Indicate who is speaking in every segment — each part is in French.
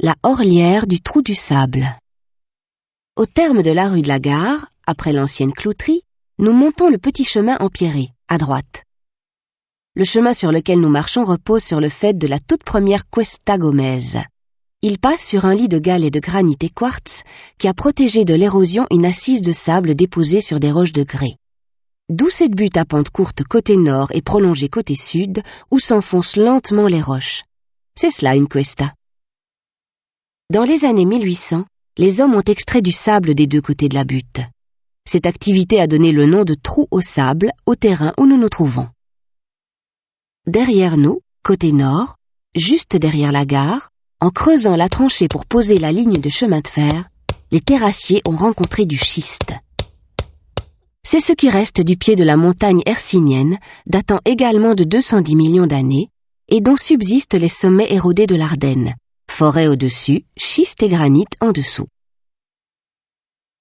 Speaker 1: la Horlière du Trou du Sable. Au terme de la rue de la Gare, après l'ancienne clouterie, nous montons le petit chemin empierré, à droite. Le chemin sur lequel nous marchons repose sur le faîte de la toute première Cuesta Gomez. Il passe sur un lit de galets de granit et quartz qui a protégé de l'érosion une assise de sable déposée sur des roches de grès. D'où cette butte à pente courte côté nord et prolongée côté sud, où s'enfoncent lentement les roches. C'est cela une cuesta. Dans les années 1800, les hommes ont extrait du sable des deux côtés de la butte. Cette activité a donné le nom de trou au sable au terrain où nous nous trouvons. Derrière nous, côté nord, juste derrière la gare, en creusant la tranchée pour poser la ligne de chemin de fer, les terrassiers ont rencontré du schiste. C'est ce qui reste du pied de la montagne hercynienne, datant également de 210 millions d'années, et dont subsistent les sommets érodés de l'Ardenne, forêt au-dessus, schiste et granit en dessous.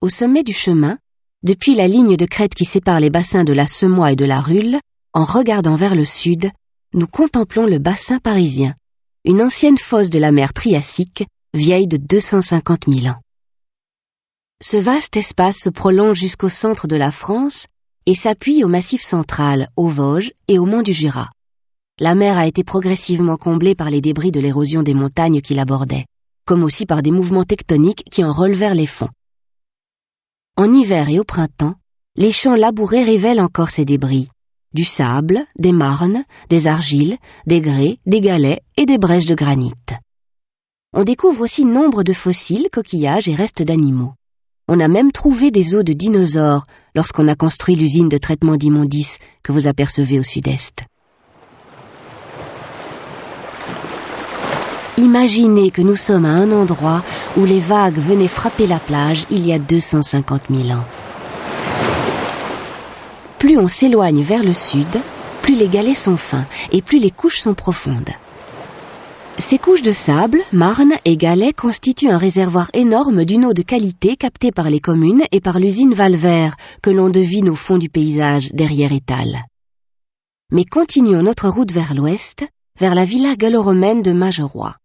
Speaker 1: Au sommet du chemin, depuis la ligne de crête qui sépare les bassins de la Semois et de la Rulle, en regardant vers le sud, nous contemplons le bassin parisien, une ancienne fosse de la mer Triassique, vieille de 250 000 ans. Ce vaste espace se prolonge jusqu'au centre de la France et s'appuie au Massif central, aux Vosges et au mont du Jura. La mer a été progressivement comblée par les débris de l'érosion des montagnes qui l'abordaient, comme aussi par des mouvements tectoniques qui en relevèrent les fonds. En hiver et au printemps, les champs labourés révèlent encore ces débris. Du sable, des marnes, des argiles, des grès, des galets et des brèches de granit. On découvre aussi nombre de fossiles, coquillages et restes d'animaux. On a même trouvé des os de dinosaures lorsqu'on a construit l'usine de traitement d'immondices que vous apercevez au sud-est. Imaginez que nous sommes à un endroit où les vagues venaient frapper la plage il y a 250 000 ans. Plus on s'éloigne vers le sud, plus les galets sont fins et plus les couches sont profondes. Ces couches de sable, marnes et galets constituent un réservoir énorme d'une eau de qualité captée par les communes et par l'usine Valvert que l'on devine au fond du paysage derrière Étals. Mais continuons notre route vers l'ouest, vers la villa gallo-romaine de Mageroy.